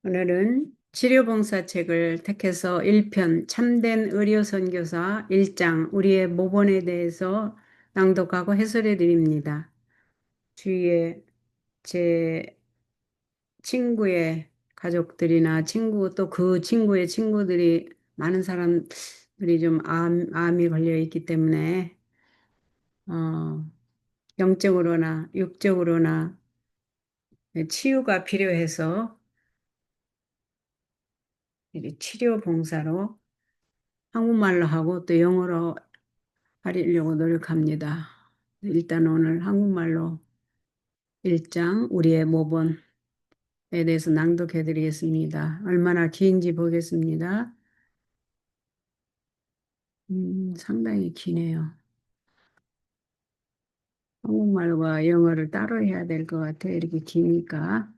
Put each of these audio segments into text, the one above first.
오늘은 치료봉사책을 택해서 1편 참된 의료 선교사 1장 우리의 모본에 대해서 낭독하고 해설해 드립니다. 주위에 제 친구의 가족들이나 친구 또 그 친구의 친구들이 많은 사람들이 좀 암이 걸려 있기 때문에 어, 영적으로나 육적으로나 치유가 필요해서 이 치료봉사로 한국말로 하고 또 영어로 하려고 노력합니다. 일단 오늘 한국말로 1장 우리의 모본에 대해서 낭독해 드리겠습니다. 얼마나 긴지 보겠습니다. 상당히 기네요. 한국말과 영어를 따로 해야 될 것 같아요. 이렇게 기니까.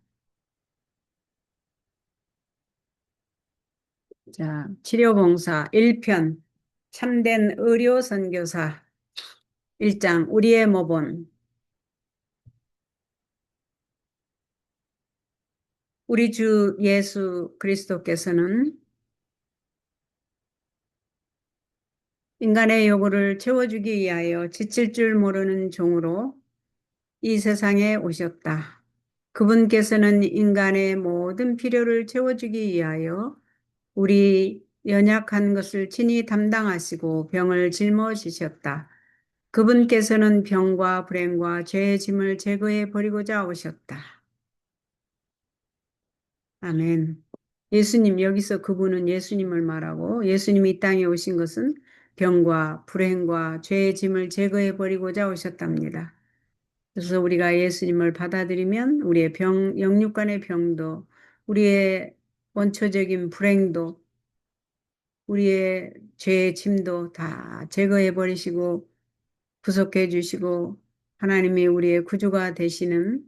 자, 치료봉사 1편 참된 의료 선교사 1장 우리의 모본. 우리 주 예수 그리스도께서는 인간의 요구를 채워주기 위하여 지칠 줄 모르는 종으로 이 세상에 오셨다. 그분께서는 인간의 모든 필요를 채워주기 위하여 우리 연약한 것을 친히 담당하시고 병을 짊어지셨다. 그분께서는 병과 불행과 죄의 짐을 제거해 버리고자 오셨다. 아멘. 예수님, 여기서 그분은 예수님을 말하고 예수님이 이 땅에 오신 것은 병과 불행과 죄의 짐을 제거해 버리고자 오셨답니다. 그래서 우리가 예수님을 받아들이면 우리의 영육간의 병도, 우리의 원초적인 불행도, 우리의 죄의 짐도 다 제거해 버리시고 구속해 주시고 하나님이 우리의 구주가 되시는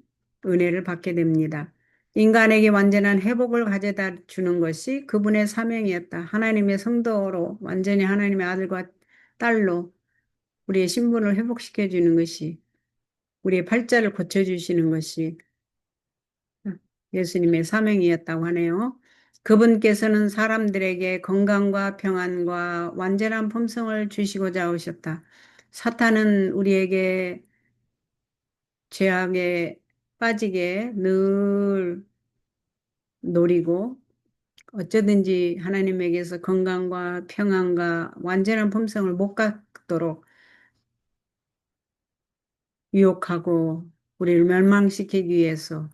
은혜를 받게 됩니다. 인간에게 완전한 회복을 가져다 주는 것이 그분의 사명이었다. 하나님의 성도로 완전히 하나님의 아들과 딸로 우리의 신분을 회복시켜 주는 것이 우리의 팔자를 고쳐주시는 것이 예수님의 사명이었다고 하네요. 그분께서는 사람들에게 건강과 평안과 완전한 품성을 주시고자 오셨다. 사탄은 우리에게 죄악에 빠지게 늘 노리고 어쩌든지 하나님에게서 건강과 평안과 완전한 품성을 못 갖도록 유혹하고 우리를 멸망시키기 위해서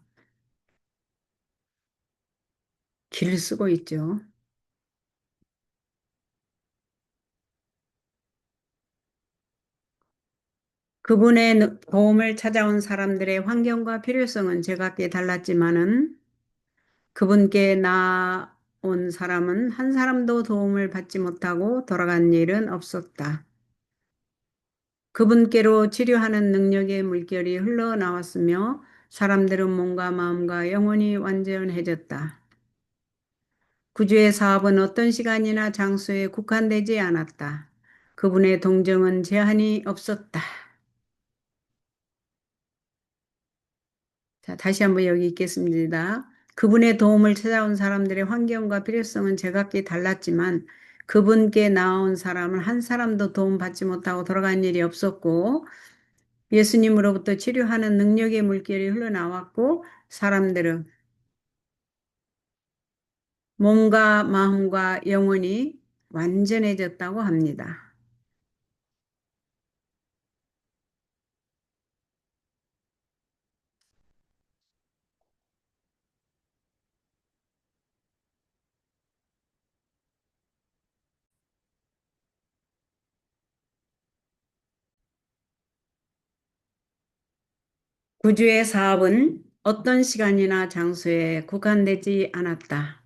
길을 쓰고 있죠. 그분의 도움을 찾아온 사람들의 환경과 필요성은 제각기 달랐지만은 그분께 나온 사람은 한 사람도 도움을 받지 못하고 돌아간 일은 없었다. 그분께로 치료하는 능력의 물결이 흘러나왔으며 사람들은 몸과 마음과 영혼이 완전해졌다. 구주의 사업은 어떤 시간이나 장소에 국한되지 않았다. 그분의 동정은 제한이 없었다. 자, 다시 한번 여기 있겠습니다. 그분의 도움을 찾아온 사람들의 환경과 필요성은 제각기 달랐지만 그분께 나온 사람은 한 사람도 도움받지 못하고 돌아간 일이 없었고 예수님으로부터 치료하는 능력의 물결이 흘러나왔고 사람들은 몸과 마음과 영혼이 완전해졌다고 합니다. 구주의 사업은 어떤 시간이나 장소에 국한되지 않았다.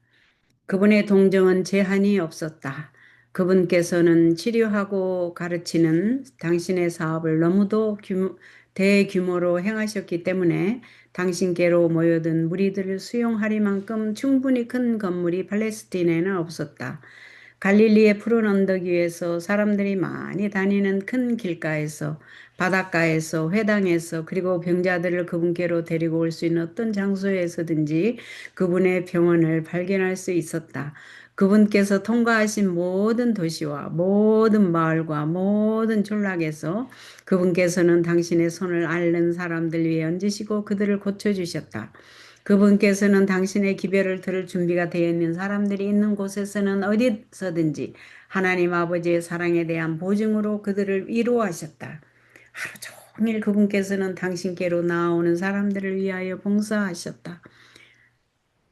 그분의 동정은 제한이 없었다. 그분께서는 치료하고 가르치는 당신의 사업을 너무도 대규모로 행하셨기 때문에 당신께로 모여든 무리들을 수용할 만큼 충분히 큰 건물이 팔레스타인에는 없었다. 갈릴리의 푸른 언덕 위에서 사람들이 많이 다니는 큰 길가에서 바닷가에서 회당에서 그리고 병자들을 그분께로 데리고 올 수 있는 어떤 장소에서든지 그분의 병원을 발견할 수 있었다. 그분께서 통과하신 모든 도시와 모든 마을과 모든村落에서 그분께서는 당신의 손을 앓는 사람들 위에 얹으시고 그들을 고쳐주셨다. 그분께서는 당신의 기별을 들을 준비가 되어 있는 사람들이 있는 곳에서는 어디서든지 하나님 아버지의 사랑에 대한 보증으로 그들을 위로하셨다. 하루 종일 그분께서는 당신께로 나오는 사람들을 위하여 봉사하셨다.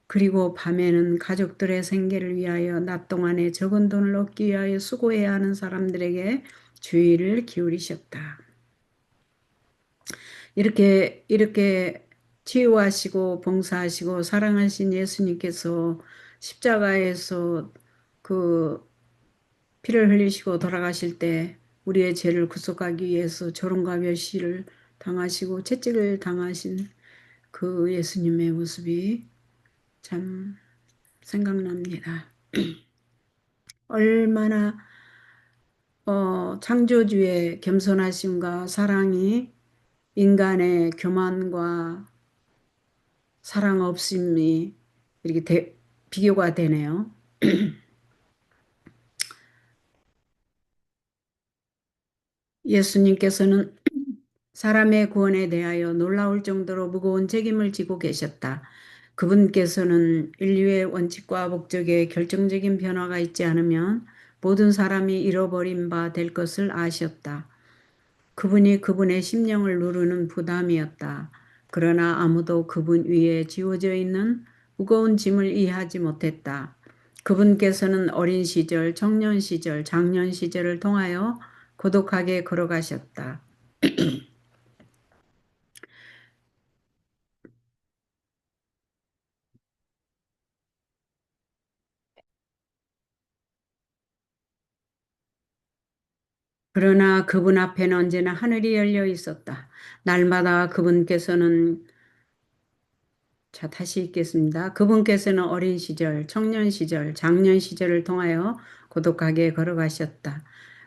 그리고 밤에는 가족들의 생계를 위하여 낮 동안에 적은 돈을 얻기 위하여 수고해야 하는 사람들에게 주의를 기울이셨다. 이렇게 치유하시고 봉사하시고 사랑하신 예수님께서 십자가에서 그 피를 흘리시고 돌아가실 때 우리의 죄를 구속하기 위해서 조롱과 멸시를 당하시고 채찍을 당하신 그 예수님의 모습이 참 생각납니다. 얼마나 창조주의 겸손하심과 사랑이 인간의 교만과 사랑 없음이 이렇게 비교가 되네요. 예수님께서는 사람의 구원에 대하여 놀라울 정도로 무거운 책임을 지고 계셨다. 그분께서는 인류의 원칙과 목적에 결정적인 변화가 있지 않으면 모든 사람이 잃어버린 바 될 것을 아셨다. 그분이 그분의 심령을 누르는 부담이었다. 그러나 아무도 그분 위에 지워져 있는 무거운 짐을 이해하지 못했다. 그분께서는 어린 시절, 청년 시절, 장년 시절을 통하여 고독하게 걸어가셨다. 그러나 그분 앞에는 언제나 하늘이 열려 있었다. 날마다 그분께서는 자, 다시 읽겠습니다. 그분께서는 어린 시절, 청년 시절, 장년 시절을 통하여 고독하게 걸어가셨다.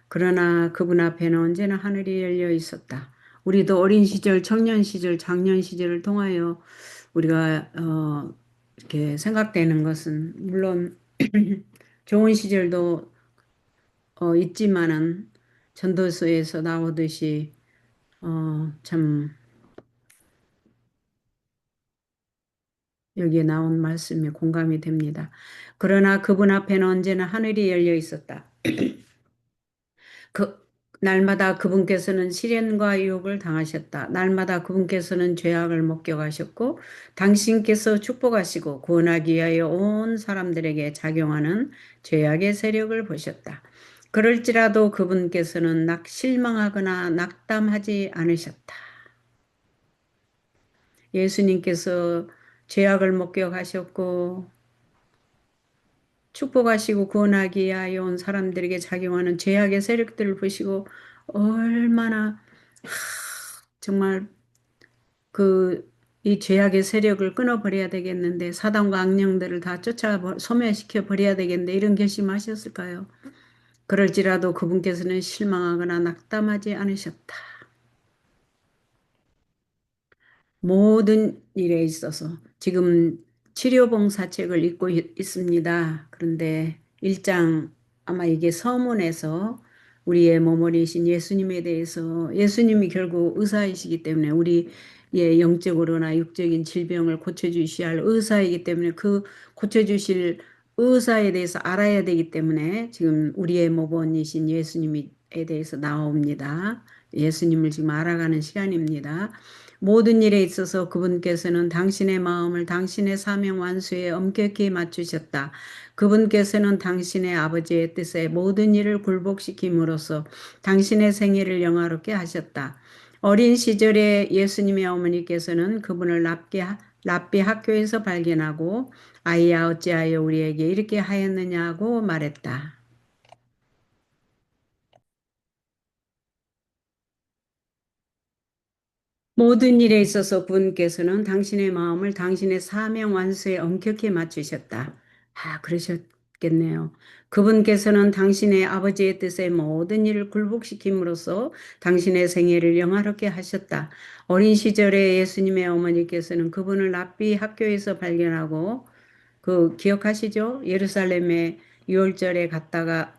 그러나 그분 앞에는 언제나 하늘이 열려 있었다. 우리도 어린 시절, 청년 시절, 장년 시절을 통하여 우리가 이렇게 생각되는 것은 물론 좋은 시절도 있지만은 전도서에서 나오듯이 참 여기에 나온 말씀에 공감이 됩니다. 그러나 그분 앞에는 언제나 하늘이 열려 있었다. 그 날마다 그분께서는 시련과 유혹을 당하셨다. 날마다 그분께서는 죄악을 목격하셨고 당신께서 축복하시고 구원하기 위하여 온 사람들에게 작용하는 죄악의 세력을 보셨다. 그럴지라도 그분께서는 실망하거나 낙담하지 않으셨다. 예수님께서 죄악을 목격하셨고 축복하시고 구원하기 위하여 온 사람들에게 작용하는 죄악의 세력들을 보시고 얼마나 정말 이 죄악의 세력을 끊어버려야 되겠는데 사단과 악령들을 다 소멸시켜 버려야 되겠는데 이런 결심하셨을까요? 그럴지라도 그분께서는 실망하거나 낙담하지 않으셨다. 모든 일에 있어서 지금 치료봉사책을 읽고 있습니다. 그런데 1장 아마 이게 서문에서 우리의 머머리이신 예수님에 대해서 예수님이 결국 의사이시기 때문에 우리의 영적으로나 육적인 질병을 고쳐주셔야 할 의사이기 때문에 그 고쳐주실 의사에 대해서 알아야 되기 때문에 지금 우리의 모본이신 예수님에 대해서 나옵니다. 예수님을 지금 알아가는 시간입니다. 모든 일에 있어서 그분께서는 당신의 마음을 당신의 사명 완수에 엄격히 맞추셨다. 그분께서는 당신의 아버지의 뜻에 모든 일을 굴복시킴으로써 당신의 생애를 영화롭게 하셨다. 어린 시절에 예수님의 어머니께서는 그분을 랍비 학교에서 발견하고 아이야 어찌하여 우리에게 이렇게 하였느냐고 말했다. 모든 일에 있어서 그분께서는 당신의 마음을 당신의 사명 완수에 엄격히 맞추셨다. 그러셨. 겠네요. 그분께서는 당신의 아버지의 뜻에 모든 일을 굴복시킴으로써 당신의 생애를 영화롭게 하셨다. 어린 시절에 예수님의 어머니께서는 그분을 랍비 학교에서 발견하고 기억하시죠? 예루살렘에 6월절에 갔다가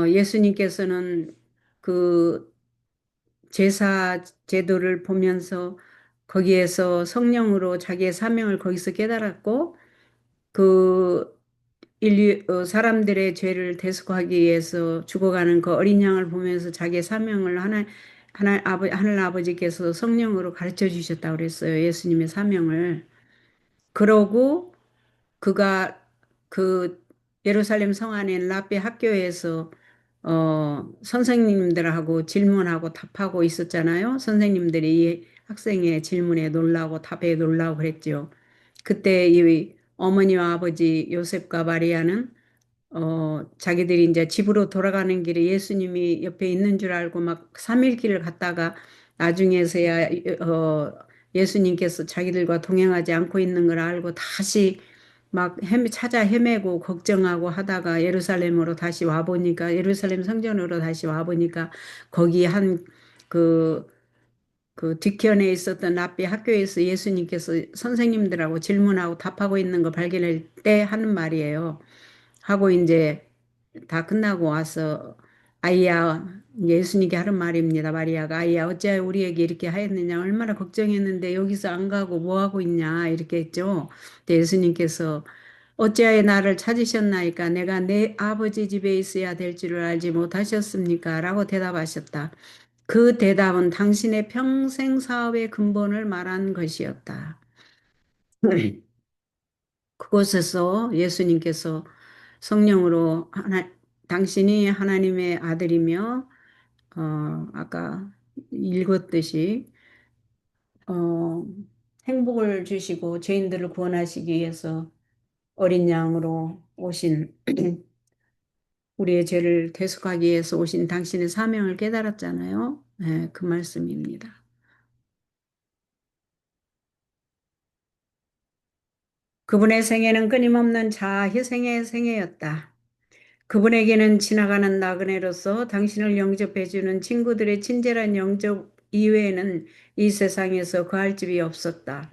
예수님께서는 그 제사 제도를 보면서 거기에서 성령으로 자기의 사명을 거기서 깨달았고 그 사람들의 죄를 대속하기 위해서 죽어가는 그 어린 양을 보면서 자기의 사명을 하늘 아버지께서 성령으로 가르쳐 주셨다고 그랬어요. 예수님의 사명을. 그러고 그가 그 예루살렘 성 안에 있는 랍비 학교에서 선생님들하고 질문하고 답하고 있었잖아요. 선생님들이 이 학생의 질문에 놀라고 답에 놀라고 그랬죠. 그때 이 어머니와 아버지 요셉과 마리아는 자기들이 이제 집으로 돌아가는 길에 예수님이 옆에 있는 줄 알고 막 3일 길을 갔다가 나중에서야 예수님께서 자기들과 동행하지 않고 있는 걸 알고 다시 막 찾아 헤매고 걱정하고 하다가 예루살렘으로 다시 와보니까 예루살렘 성전으로 다시 와보니까 거기 그 뒤편에 있었던 랍비 학교에서 예수님께서 선생님들하고 질문하고 답하고 있는 거 발견할 때 하는 말이에요. 하고 이제 다 끝나고 와서 아이야, 예수님께 하는 말입니다. 마리아가 아이야 어찌하여 우리에게 이렇게 하였느냐 얼마나 걱정했는데 여기서 안 가고 뭐 하고 있냐 이렇게 했죠. 근데 예수님께서 어찌하여 나를 찾으셨나이까 내가 내 아버지 집에 있어야 될 줄을 알지 못하셨습니까? 라고 대답하셨다. 그 대답은 당신의 평생 사업의 근본을 말한 것이었다. 그곳에서 예수님께서 성령으로 당신이 하나님의 아들이며 아까 읽었듯이 어, 행복을 주시고 죄인들을 구원하시기 위해서 어린 양으로 오신 우리의 죄를 대속하기 위해서 오신 당신의 사명을 깨달았잖아요. 네, 그 말씀입니다. 그분의 생애는 끊임없는 자아 희생의 생애였다. 그분에게는 지나가는 나그네로서 당신을 영접해주는 친구들의 친절한 영접 이외에는 이 세상에서 거할 집이 없었다.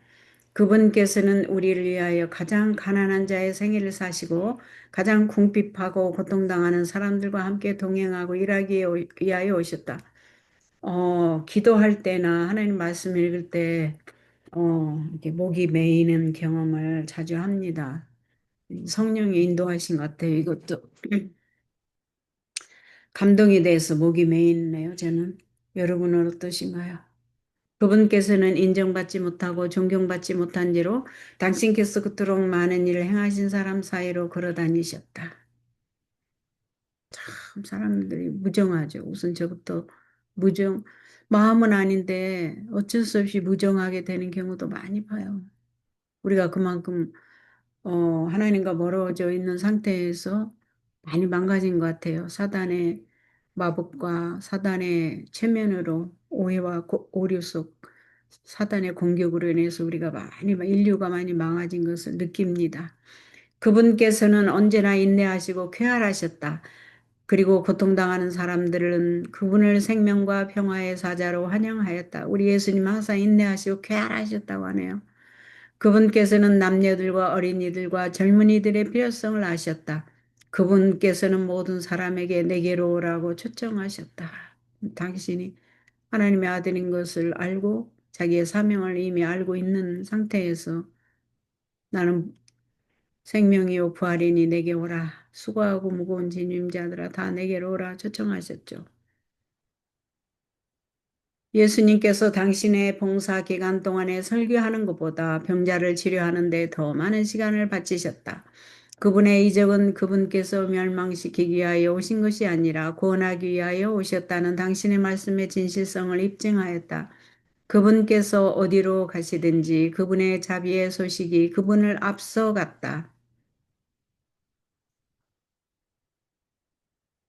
그분께서는 우리를 위하여 가장 가난한 자의 생애를 사시고 가장 궁핍하고 고통당하는 사람들과 함께 동행하고 일하기 위하여 오셨다. 기도할 때나 하나님 말씀 읽을 때, 이렇게 목이 메이는 경험을 자주 합니다. 성령이 인도하신 것 같아요. 이것도 감동이 돼서 목이 메이네요. 저는. 여러분은 어떠신가요? 그분께서는 인정받지 못하고 존경받지 못한 뒤로 당신께서 그토록 많은 일을 행하신 사람 사이로 걸어 다니셨다. 참 사람들이 무정하죠. 우선 저부터 마음은 아닌데 어쩔 수 없이 무정하게 되는 경우도 많이 봐요. 우리가 그만큼 하나님과 멀어져 있는 상태에서 많이 망가진 것 같아요. 사단의 마법과 사단의 최면으로 오해와 오류 속 사단의 공격으로 인해서 우리가 인류가 많이 망가진 것을 느낍니다. 그분께서는 언제나 인내하시고 쾌활하셨다. 그리고 고통당하는 사람들은 그분을 생명과 평화의 사자로 환영하였다. 우리 예수님 항상 인내하시고 쾌활하셨다고 하네요. 그분께서는 남녀들과 어린이들과 젊은이들의 필요성을 아셨다. 그분께서는 모든 사람에게 내게로 오라고 초청하셨다. 당신이 하나님의 아들인 것을 알고 자기의 사명을 이미 알고 있는 상태에서 나는 생명이요 부활이니 내게 오라. 수고하고 무거운 짐자들아 다 내게로 오라 초청하셨죠. 예수님께서 당신의 봉사 기간 동안에 설교하는 것보다 병자를 치료하는 데 더 많은 시간을 바치셨다. 그분의 이적은 그분께서 멸망시키기 위하여 오신 것이 아니라 구원하기 위하여 오셨다는 당신의 말씀의 진실성을 입증하였다. 그분께서 어디로 가시든지 그분의 자비의 소식이 그분을 앞서갔다.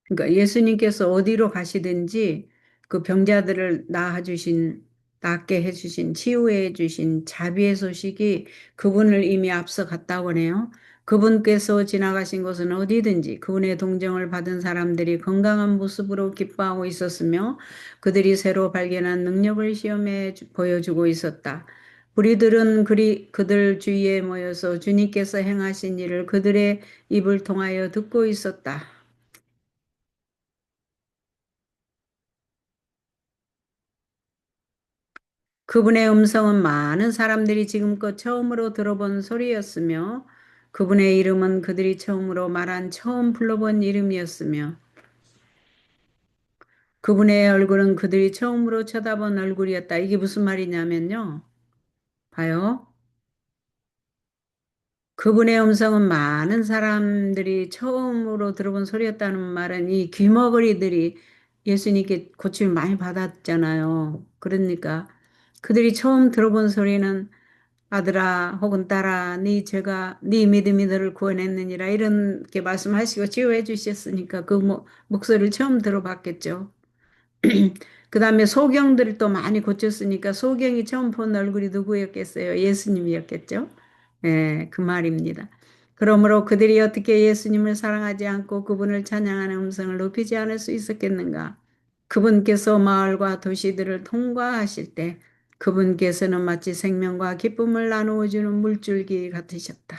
그러니까 예수님께서 어디로 가시든지 그 병자들을 낫게 해주신, 치유해 주신 자비의 소식이 그분을 이미 앞서 갔다고 하네요. 그분께서 지나가신 곳은 어디든지 그분의 동정을 받은 사람들이 건강한 모습으로 기뻐하고 있었으며 그들이 새로 발견한 능력을 시험해 보여주고 있었다. 우리들은 그들 주위에 모여서 주님께서 행하신 일을 그들의 입을 통하여 듣고 있었다. 그분의 음성은 많은 사람들이 지금껏 처음으로 들어본 소리였으며 그분의 이름은 그들이 처음으로 말한 처음 불러본 이름이었으며 그분의 얼굴은 그들이 처음으로 쳐다본 얼굴이었다. 이게 무슨 말이냐면요. 봐요. 그분의 음성은 많은 사람들이 처음으로 들어본 소리였다는 말은 이 귀머거리들이 예수님께 고침을 많이 받았잖아요. 그러니까 그들이 처음 들어본 소리는 아들아 혹은 딸아 네 믿음이 너를 구원했느니라 이렇게 말씀하시고 치유해 주셨으니까 그 목소리를 처음 들어봤겠죠. 그 다음에 소경들을 또 많이 고쳤으니까 소경이 처음 본 얼굴이 누구였겠어요? 예수님이었겠죠? 네, 그 말입니다. 그러므로 그들이 어떻게 예수님을 사랑하지 않고 그분을 찬양하는 음성을 높이지 않을 수 있었겠는가? 그분께서 마을과 도시들을 통과하실 때 그분께서는 마치 생명과 기쁨을 나누어 주는 물줄기 같으셨다.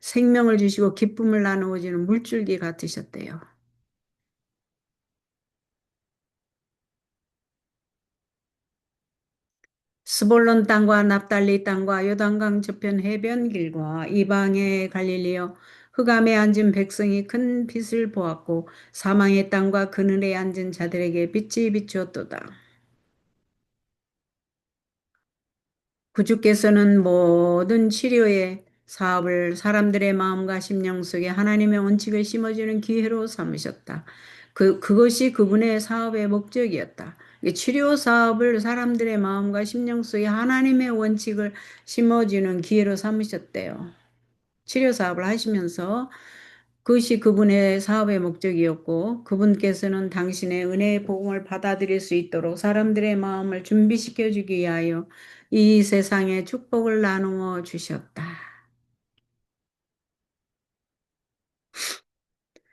생명을 주시고 기쁨을 나누어 주는 물줄기 같으셨대요. 스볼론 땅과 납달리 땅과 요단강 저편 해변길과 이방의 갈릴리여 흑암에 앉은 백성이 큰 빛을 보았고 사망의 땅과 그늘에 앉은 자들에게 빛이 비추었도다. 구주께서는 모든 치료의 사업을 사람들의 마음과 심령 속에 하나님의 원칙을 심어주는 기회로 삼으셨다. 그것이 그분의 사업의 목적이었다. 치료 사업을 사람들의 마음과 심령 속에 하나님의 원칙을 심어주는 기회로 삼으셨대요. 치료 사업을 하시면서 그것이 그분의 사업의 목적이었고 그분께서는 당신의 은혜의 복음을 받아들일 수 있도록 사람들의 마음을 준비시켜 주기 위하여 이 세상에 축복을 나누어 주셨다.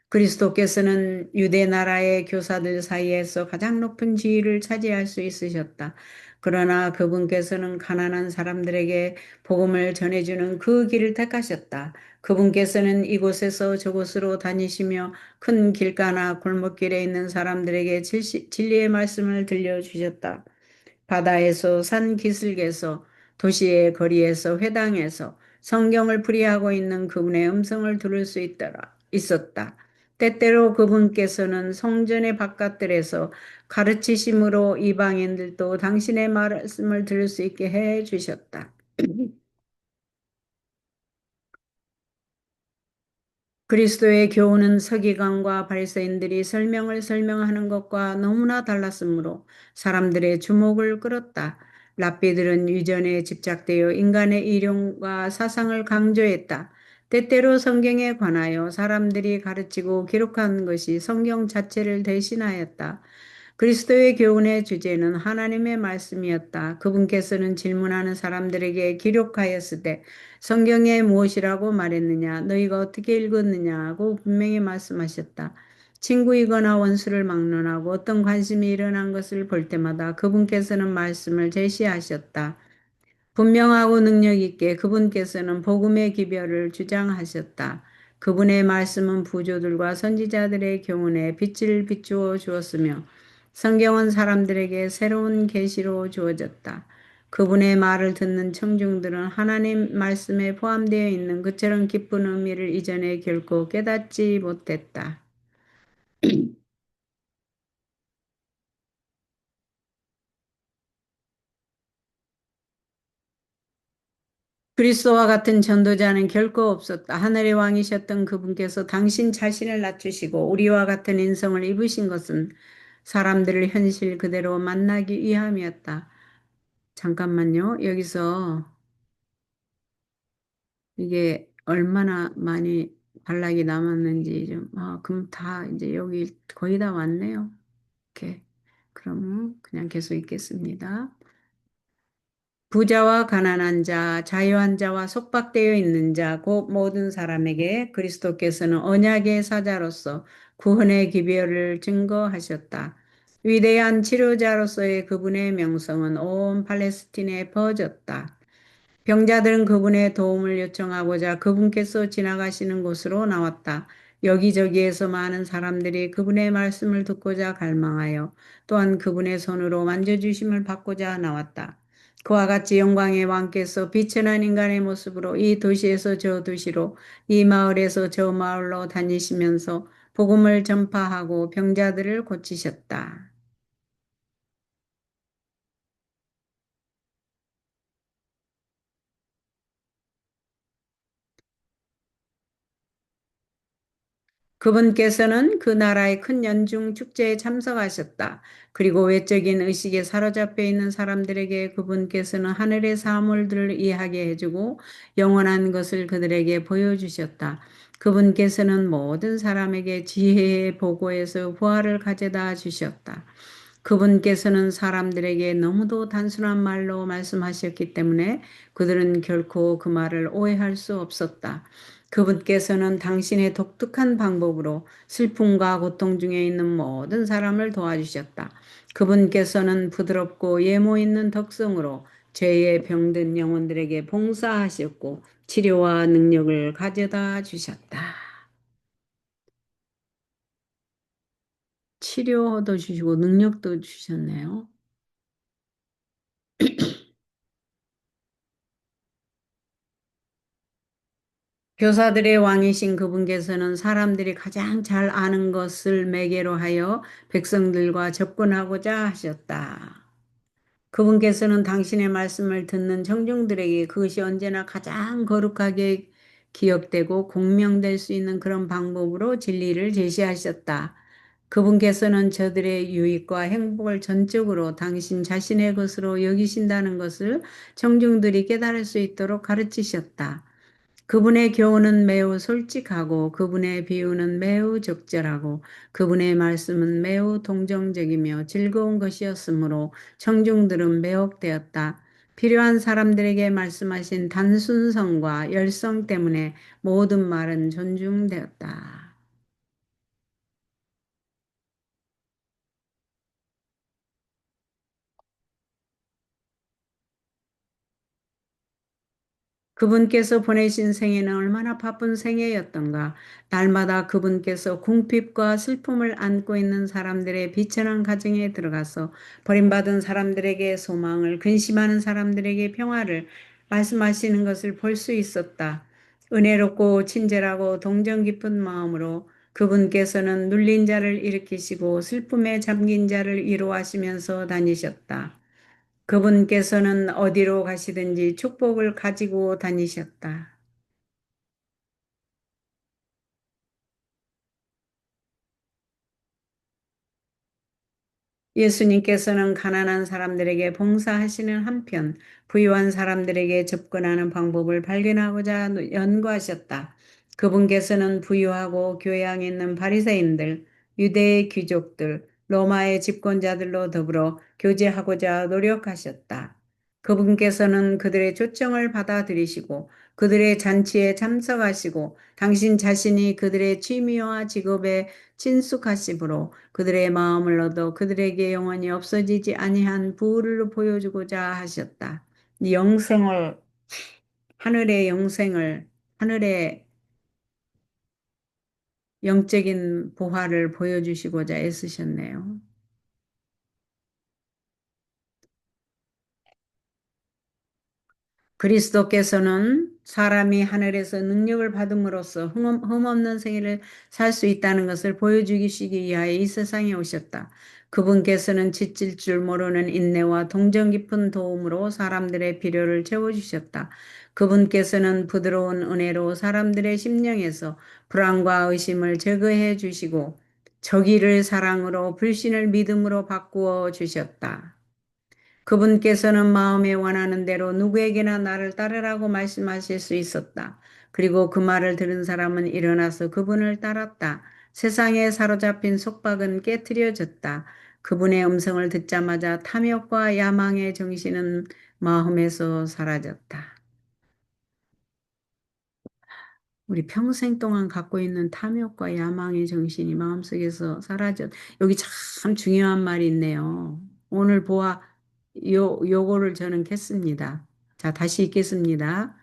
그리스도께서는 유대 나라의 교사들 사이에서 가장 높은 지위를 차지할 수 있으셨다. 그러나 그분께서는 가난한 사람들에게 복음을 전해주는 그 길을 택하셨다. 그분께서는 이곳에서 저곳으로 다니시며 큰 길가나 골목길에 있는 사람들에게 진리의 말씀을 들려주셨다. 바다에서 산 기슭에서 도시의 거리에서 회당에서 성경을 풀이하고 있는 그분의 음성을 들을 수 있었다. 때때로 그분께서는 성전의 바깥들에서 가르치심으로 이방인들도 당신의 말씀을 들을 수 있게 해 주셨다. 그리스도의 교훈은 서기관과 바리새인들이 설명하는 것과 너무나 달랐으므로 사람들의 주목을 끌었다. 랍비들은 유전에 집착되어 인간의 일용과 사상을 강조했다. 때때로 성경에 관하여 사람들이 가르치고 기록한 것이 성경 자체를 대신하였다. 그리스도의 교훈의 주제는 하나님의 말씀이었다. 그분께서는 질문하는 사람들에게 기록하였을 성경에 무엇이라고 말했느냐, 너희가 어떻게 읽었느냐고 분명히 말씀하셨다. 친구이거나 원수를 막론하고 어떤 관심이 일어난 것을 볼 때마다 그분께서는 말씀을 제시하셨다. 분명하고 능력 있게 그분께서는 복음의 기별을 주장하셨다. 그분의 말씀은 부조들과 선지자들의 교훈에 빛을 비추어 주었으며 성경은 사람들에게 새로운 계시로 주어졌다. 그분의 말을 듣는 청중들은 하나님 말씀에 포함되어 있는 그처럼 기쁜 의미를 이전에 결코 깨닫지 못했다. 그리스도와 같은 전도자는 결코 없었다. 하늘의 왕이셨던 그분께서 당신 자신을 낮추시고 우리와 같은 인성을 입으신 것은 사람들을 현실 그대로 만나기 위함이었다. 잠깐만요. 여기서 이게 얼마나 많이 단락이 남았는지 좀, 그럼 다 이제 여기 거의 다 왔네요. 이렇게. 그러면 그냥 계속 읽겠습니다. 부자와 가난한 자, 자유한 자와 속박되어 있는 자, 곧 모든 사람에게 그리스도께서는 언약의 사자로서 구원의 기별을 증거하셨다. 위대한 치료자로서의 그분의 명성은 온 팔레스틴에 퍼졌다. 병자들은 그분의 도움을 요청하고자 그분께서 지나가시는 곳으로 나왔다. 여기저기에서 많은 사람들이 그분의 말씀을 듣고자 갈망하여 또한 그분의 손으로 만져주심을 받고자 나왔다. 그와 같이 영광의 왕께서 빛의 난 인간의 모습으로 이 도시에서 저 도시로 이 마을에서 저 마을로 다니시면서 복음을 전파하고 병자들을 고치셨다. 그분께서는 그 나라의 큰 연중 축제에 참석하셨다. 그리고 외적인 의식에 사로잡혀 있는 사람들에게 그분께서는 하늘의 사물들을 이해하게 해주고 영원한 것을 그들에게 보여주셨다. 그분께서는 모든 사람에게 지혜의 보고에서 부활을 가져다 주셨다. 그분께서는 사람들에게 너무도 단순한 말로 말씀하셨기 때문에 그들은 결코 그 말을 오해할 수 없었다. 그분께서는 당신의 독특한 방법으로 슬픔과 고통 중에 있는 모든 사람을 도와주셨다. 그분께서는 부드럽고 예모 있는 덕성으로 죄에 병든 영혼들에게 봉사하셨고 치료와 능력을 가져다 주셨다. 치료도 주시고 능력도 주셨네요. 교사들의 왕이신 그분께서는 사람들이 가장 잘 아는 것을 매개로 하여 백성들과 접근하고자 하셨다. 그분께서는 당신의 말씀을 듣는 청중들에게 그것이 언제나 가장 거룩하게 기억되고 공명될 수 있는 그런 방법으로 진리를 제시하셨다. 그분께서는 저들의 유익과 행복을 전적으로 당신 자신의 것으로 여기신다는 것을 청중들이 깨달을 수 있도록 가르치셨다. 그분의 교훈은 매우 솔직하고 그분의 비유는 매우 적절하고 그분의 말씀은 매우 동정적이며 즐거운 것이었으므로 청중들은 매혹되었다. 필요한 사람들에게 말씀하신 단순성과 열성 때문에 모든 말은 존중되었다. 그분께서 보내신 생애는 얼마나 바쁜 생애였던가. 날마다 그분께서 궁핍과 슬픔을 안고 있는 사람들의 비천한 가정에 들어가서 버림받은 사람들에게 소망을, 근심하는 사람들에게 평화를 말씀하시는 것을 볼 수 있었다. 은혜롭고 친절하고 동정 깊은 마음으로 그분께서는 눌린 자를 일으키시고 슬픔에 잠긴 자를 위로하시면서 다니셨다. 그분께서는 어디로 가시든지 축복을 가지고 다니셨다. 예수님께서는 가난한 사람들에게 봉사하시는 한편 부유한 사람들에게 접근하는 방법을 발견하고자 연구하셨다. 그분께서는 부유하고 교양 있는 바리새인들, 유대의 귀족들, 로마의 집권자들로 더불어 교제하고자 노력하셨다. 그분께서는 그들의 초청을 받아들이시고 그들의 잔치에 참석하시고 당신 자신이 그들의 취미와 직업에 친숙하심으로 그들의 마음을 얻어 그들에게 영원히 없어지지 아니한 부를 보여주고자 하셨다. 영생을, 하늘의 영생을, 하늘의 영적인 부활을 보여주시고자 애쓰셨네요. 그리스도께서는 사람이 하늘에서 능력을 받음으로써 흠없는 생애를 살 수 있다는 것을 보여주시기 위하여 이 세상에 오셨다. 그분께서는 지칠 줄 모르는 인내와 동정 깊은 도움으로 사람들의 필요를 채워주셨다. 그분께서는 부드러운 은혜로 사람들의 심령에서 불안과 의심을 제거해 주시고 저기를 사랑으로 불신을 믿음으로 바꾸어 주셨다. 그분께서는 마음에 원하는 대로 누구에게나 나를 따르라고 말씀하실 수 있었다. 그리고 그 말을 들은 사람은 일어나서 그분을 따랐다. 세상에 사로잡힌 속박은 깨트려졌다. 그분의 음성을 듣자마자 탐욕과 야망의 정신은 마음에서 사라졌다. 우리 평생 동안 갖고 있는 탐욕과 야망의 정신이 마음속에서 사라졌. 여기 참 중요한 말이 있네요. 오늘 보아 요거를 저는 캤습니다. 자, 다시 읽겠습니다.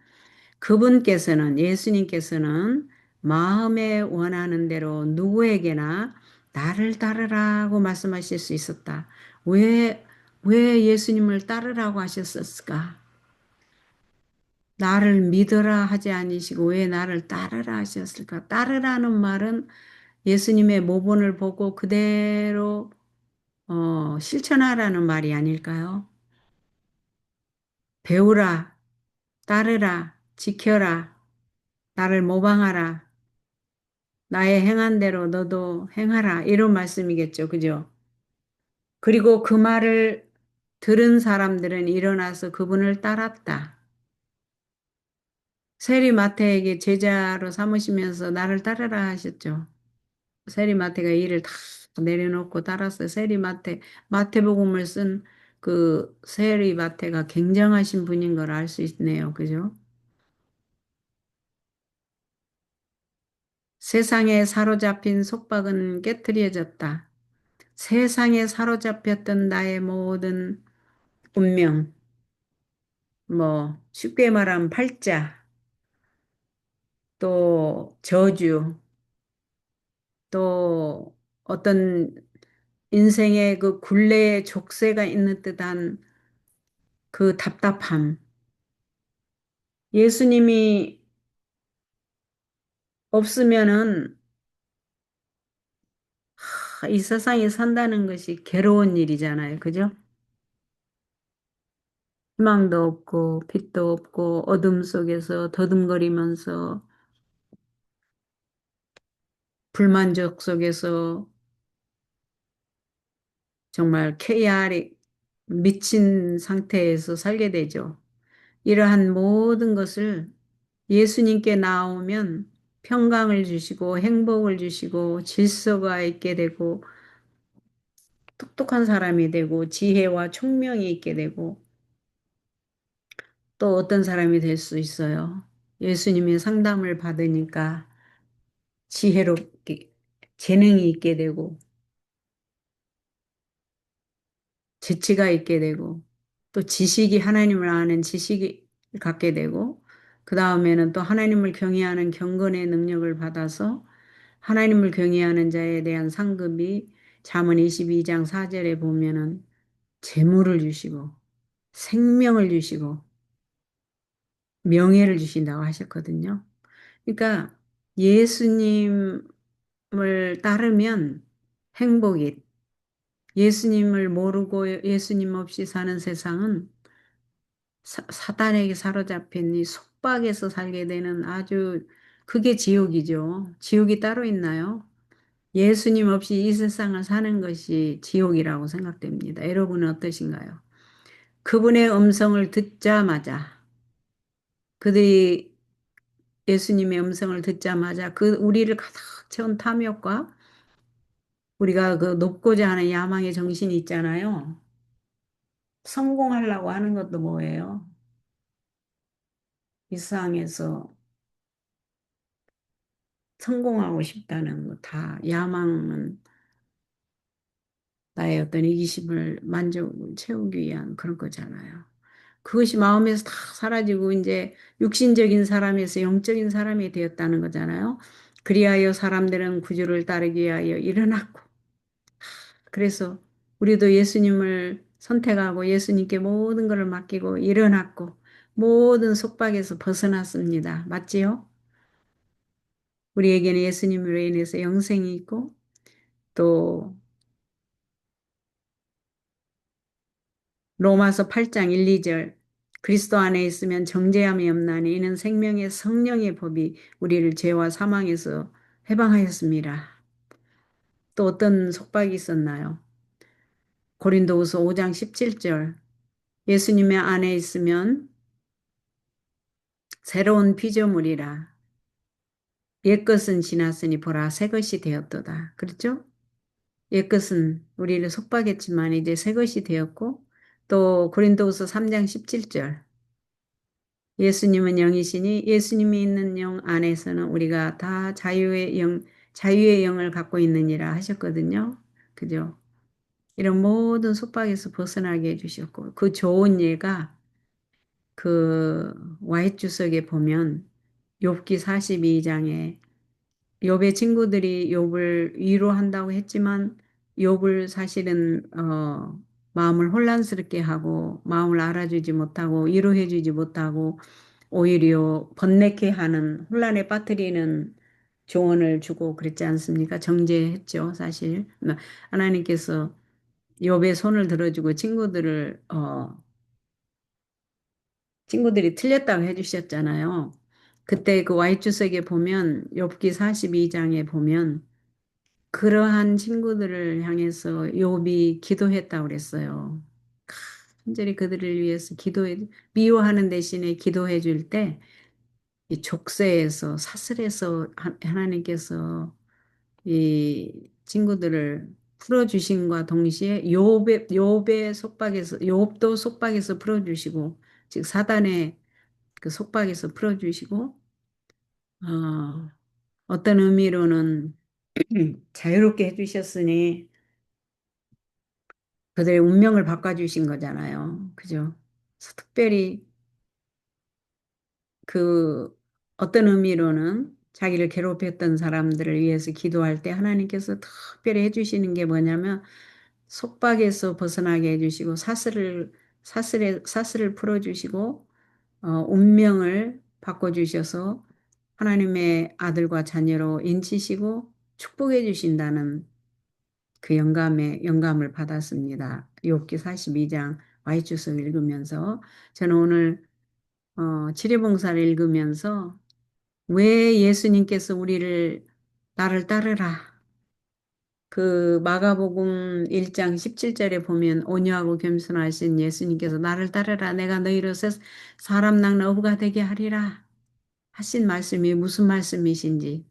그분께서는 예수님께서는 마음에 원하는 대로 누구에게나 나를 따르라고 말씀하실 수 있었다. 왜, 왜 예수님을 따르라고 하셨을까? 나를 믿으라 하지 아니시고 왜 나를 따르라 하셨을까? 따르라는 말은 예수님의 모본을 보고 그대로 실천하라는 말이 아닐까요? 배우라, 따르라, 지켜라, 나를 모방하라, 나의 행한 대로 너도 행하라 이런 말씀이겠죠. 그죠? 그리고 그 말을 들은 사람들은 일어나서 그분을 따랐다. 세리마태에게 제자로 삼으시면서 나를 따르라 하셨죠. 세리마태가 일을 다 내려놓고 따랐어요. 마태복음을 쓴 그 세리마태가 굉장하신 분인 걸 알 수 있네요. 그죠? 세상에 사로잡힌 속박은 깨트려졌다. 세상에 사로잡혔던 나의 모든 운명, 쉽게 말하면 팔자, 또 저주, 또 어떤 인생의 그 굴레의 족쇄가 있는 듯한 그 답답함. 예수님이 없으면은 이 세상에 산다는 것이 괴로운 일이잖아요. 그죠? 희망도 없고 빛도 없고 어둠 속에서 더듬거리면서 불만족 속에서 정말 케이아리 미친 상태에서 살게 되죠. 이러한 모든 것을 예수님께 나오면 평강을 주시고 행복을 주시고 질서가 있게 되고 똑똑한 사람이 되고 지혜와 총명이 있게 되고 또 어떤 사람이 될 수 있어요. 예수님의 상담을 받으니까 지혜롭게 재능이 있게 되고 재치가 있게 되고 또 지식이 하나님을 아는 지식이 갖게 되고 그 다음에는 또 하나님을 경외하는 경건의 능력을 받아서 하나님을 경외하는 자에 대한 상급이 잠언 22장 4절에 보면은 재물을 주시고 생명을 주시고 명예를 주신다고 하셨거든요. 그러니까 예수님을 따르면 행복이 예수님을 모르고 예수님 없이 사는 세상은 사단에게 사로잡힌 이 속박에서 살게 되는 아주 그게 지옥이죠. 지옥이 따로 있나요? 예수님 없이 이 세상을 사는 것이 지옥이라고 생각됩니다. 여러분은 어떠신가요? 그분의 음성을 듣자마자 그들이 예수님의 음성을 듣자마자 그 우리를 가득 채운 탐욕과 우리가 그 높고자 하는 야망의 정신이 있잖아요. 성공하려고 하는 것도 뭐예요? 이 세상에서 성공하고 싶다는 거 다 야망은 나의 어떤 이기심을 만족을 채우기 위한 그런 거잖아요. 그것이 마음에서 다 사라지고 이제 육신적인 사람에서 영적인 사람이 되었다는 거잖아요. 그리하여 사람들은 구주를 따르기 위하여 일어났고 그래서 우리도 예수님을 선택하고 예수님께 모든 것을 맡기고 일어났고 모든 속박에서 벗어났습니다. 맞지요? 우리에게는 예수님으로 인해서 영생이 있고 또 로마서 8장 1, 2절 그리스도 안에 있으면 정죄함이 없나니 이는 생명의 성령의 법이 우리를 죄와 사망에서 해방하였습니다. 또 어떤 속박이 있었나요? 고린도후서 5장 17절 예수님의 안에 있으면 새로운 피조물이라 옛것은 지났으니 보라 새것이 되었도다. 그렇죠? 옛것은 우리를 속박했지만 이제 새것이 되었고 또 고린도후서 3장 17절. 예수님은 영이시니 예수님이 있는 영 안에서는 우리가 다 자유의 영을 갖고 있느니라 하셨거든요. 그죠? 이런 모든 속박에서 벗어나게 해주셨고, 그 좋은 예가 그 와이트 주석에 보면 욥기 42장에 욥의 친구들이 욥을 위로한다고 했지만 욥을 사실은 마음을 혼란스럽게 하고 마음을 알아주지 못하고 위로해주지 못하고 오히려 번뇌케 하는 혼란에 빠뜨리는 조언을 주고 그랬지 않습니까? 정죄했죠, 사실. 하나님께서 욥의 손을 들어주고 친구들이 틀렸다고 해주셨잖아요. 그때 그 와이주석에 보면 욥기 42장에 보면 그러한 친구들을 향해서 욥이 기도했다고 그랬어요. 간절히 그들을 위해서 미워하는 대신에 기도해 줄 때 이 족쇄에서 사슬에서 하나님께서 이 친구들을 풀어주신과 동시에 욥의 속박에서 욥도 속박에서 풀어주시고 즉 사단의 그 속박에서 풀어주시고 어, 어떤 의미로는 자유롭게 해주셨으니 그들의 운명을 바꿔주신 거잖아요. 그죠? 그래서 특별히 그 어떤 의미로는 자기를 괴롭혔던 사람들을 위해서 기도할 때 하나님께서 특별히 해주시는 게 뭐냐면 속박에서 벗어나게 해주시고 사슬을 풀어주시고 운명을 바꿔주셔서 하나님의 아들과 자녀로 인치시고 축복해 주신다는 그 영감을 받았습니다. 욥기 42장 Y주석 읽으면서 저는 오늘 치료봉사를 읽으면서 왜 예수님께서 나를 따르라. 그 마가복음 1장 17절에 보면 온유하고 겸손하신 예수님께서 나를 따르라. 내가 너희로 사람 낚는 어부가 되게 하리라. 하신 말씀이 무슨 말씀이신지.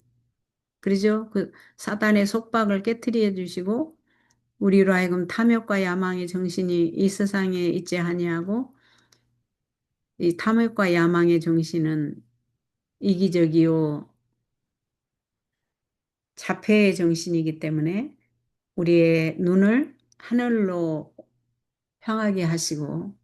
그러죠? 그 사단의 속박을 깨트려 주시고 우리로 하여금 탐욕과 야망의 정신이 이 세상에 있지 아니하고 이 탐욕과 야망의 정신은 이기적이요 자폐의 정신이기 때문에 우리의 눈을 하늘로 향하게 하시고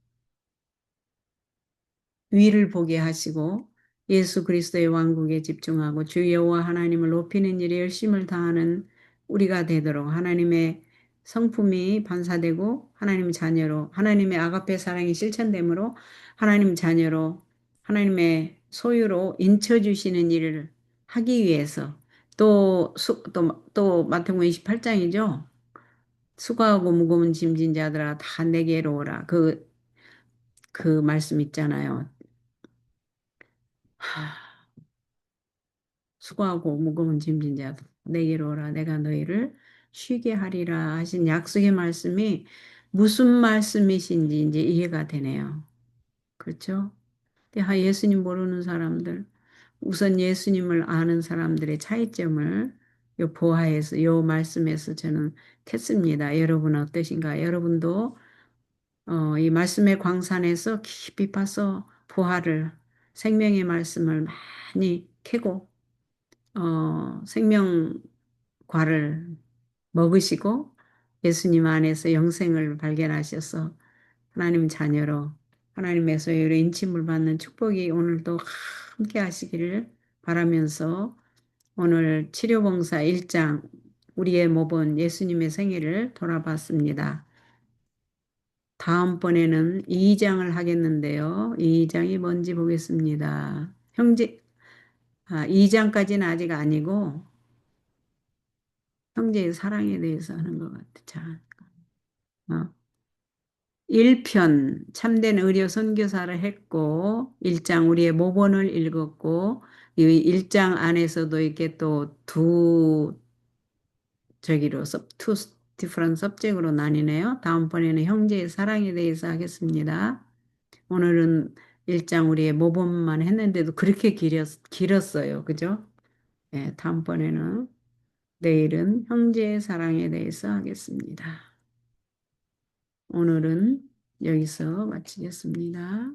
위를 보게 하시고 예수 그리스도의 왕국에 집중하고 주 여호와 하나님을 높이는 일에 열심을 다하는 우리가 되도록 하나님의 성품이 반사되고 하나님 자녀로 하나님의 아가페 사랑이 실천됨으로 하나님 자녀로 하나님의 소유로 인쳐주시는 일을 하기 위해서 또 마태복음 28장이죠. 수고하고 무거운 짐진 자들아 다 내게로 오라. 그 말씀 있잖아요. 수고하고 무거운 짐진 자들 내게로 오라. 내가 너희를 쉬게 하리라 하신 약속의 말씀이 무슨 말씀이신지 이제 이해가 되네요. 그렇죠? 예수님 모르는 사람들, 우선 예수님을 아는 사람들의 차이점을 요 보아에서, 요 말씀에서 저는 캤습니다. 여러분은 어떠신가? 여러분도 이 말씀의 광산에서 깊이 파서 생명의 말씀을 많이 캐고 생명과를 먹으시고 예수님 안에서 영생을 발견하셔서 하나님 자녀로 하나님의 소유로 인침을 받는 축복이 오늘도 함께 하시기를 바라면서 오늘 치료봉사 1장 우리의 모본 예수님의 생애를 돌아봤습니다. 다음번에는 2장을 하겠는데요. 2장이 뭔지 보겠습니다. 2장까지는 아직 아니고 형제의 사랑에 대해서 하는 것 같아. 자, 1편 참된 의료 선교사를 했고 1장 우리의 모본을 읽었고 이 1장 안에서도 이렇게 또두 투 디퍼런 서브젝트로 나뉘네요. 다음번에는 형제의 사랑에 대해서 하겠습니다. 오늘은 1장 우리의 모범만 했는데도 그렇게 길었어요. 그죠? 네, 내일은 형제의 사랑에 대해서 하겠습니다. 오늘은 여기서 마치겠습니다.